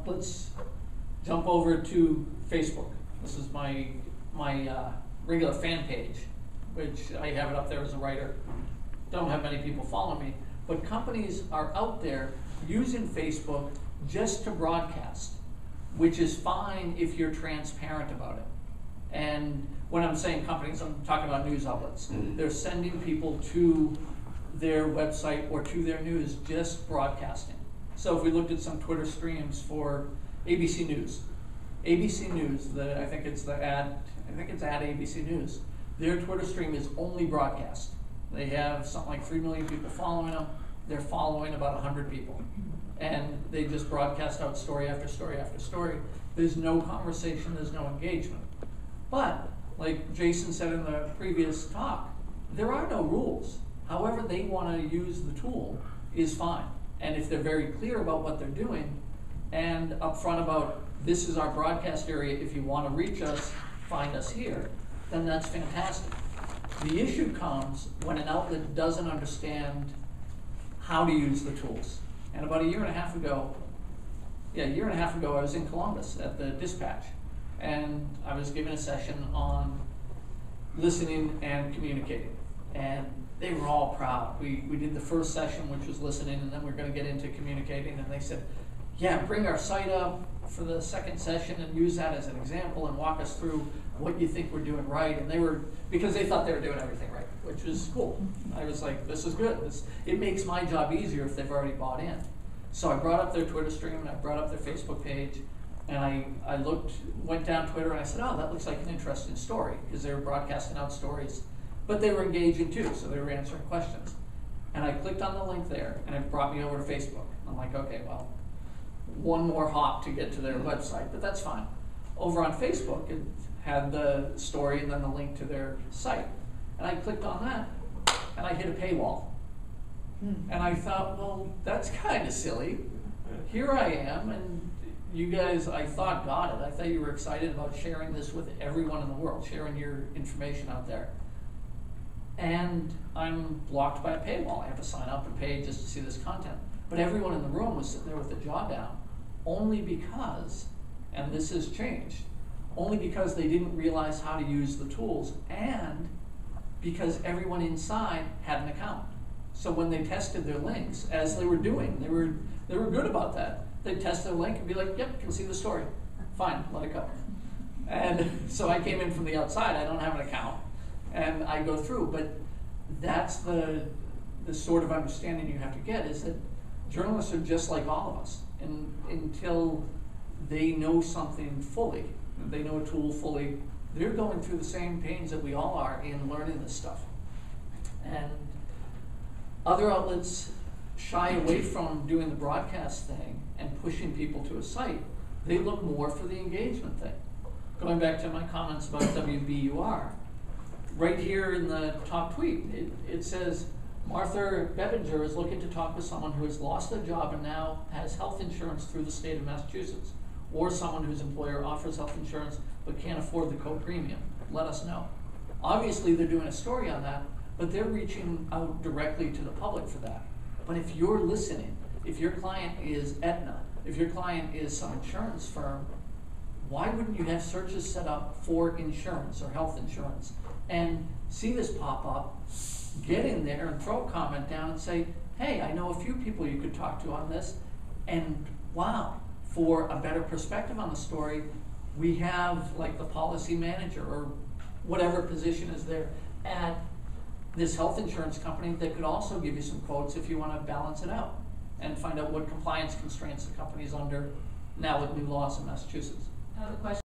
Let's jump over to Facebook. This is my regular fan page, which I have it up there as a writer. Don't have many people follow me, but companies are out there using Facebook just to broadcast, which is fine if you're transparent about it. And when I'm saying companies, I'm talking about news outlets. They're sending people to their website or to their news just broadcasting. So if we looked at some Twitter streams for ABC News, I think it's at ABC News. Their Twitter stream is only broadcast. They have something like 3 million people following them. They're following about 100 people. And they just broadcast out story after story after story. There's no conversation, there's no engagement. But, like Jason said in the previous talk, there are no rules. However they want to use the tool is fine. And if they're very clear about what they're doing and upfront about this is our broadcast area, if you want to reach us, find us here, then that's fantastic. The issue comes when an outlet doesn't understand how to use the tools. And about a year and a half ago, I was in Columbus at the Dispatch, and I was given a session on listening and communicating. And they were all proud. We did the first session, which was listening, and then we we're going to get into communicating. And they said, yeah, bring our site up for the second session and use that as an example and walk us through what you think we're doing right. And because they thought they were doing everything right, which was cool. I was like, this is good. It makes my job easier if they've already bought in. So I brought up their Twitter stream, and I brought up their Facebook page, and I went down Twitter, and I said, oh, that looks like an interesting story, because they were broadcasting out stories. But they were engaging too, so they were answering questions. And I clicked on the link there, and it brought me over to Facebook. I'm like, okay, well, one more hop to get to their website, but that's fine. Over on Facebook, it had the story and then the link to their site. And I clicked on that, and I hit a paywall. And I thought, well, that's kind of silly. Here I am, and you guys, I thought, got it. I thought you were excited about sharing this with everyone in the world, sharing your information out there. And I'm blocked by a paywall. I have to sign up and pay just to see this content. But everyone in the room was sitting there with the jaw down, only because, and this has changed, only because they didn't realize how to use the tools, and because everyone inside had an account. So when they tested their links, as they were doing, they were good about that. They'd test their link and be like, yep, can see the story. Fine, let it go. And so I came in from the outside, I don't have an account, and I go through, but that's the sort of understanding you have to get, is that journalists are just like all of us, and until they know something fully, they know a tool fully, they're going through the same pains that we all are in learning this stuff. And other outlets shy away from doing the broadcast thing and pushing people to a site. They look more for the engagement thing. Going back to my comments about WBUR, right here in the top tweet, it says, Martha Bebinger is looking to talk with someone who has lost their job and now has health insurance through the state of Massachusetts, or someone whose employer offers health insurance but can't afford the co-premium. Let us know. Obviously, they're doing a story on that, but they're reaching out directly to the public for that. But if you're listening, if your client is Aetna, if your client is some insurance firm, why wouldn't you have searches set up for insurance or health insurance and see this pop up, get in there and throw a comment down and say, hey, I know a few people you could talk to on this, and wow, for a better perspective on the story, we have like the policy manager or whatever position is there at this health insurance company that could also give you some quotes if you want to balance it out and find out what compliance constraints the company's under now with new laws in Massachusetts. I have a question.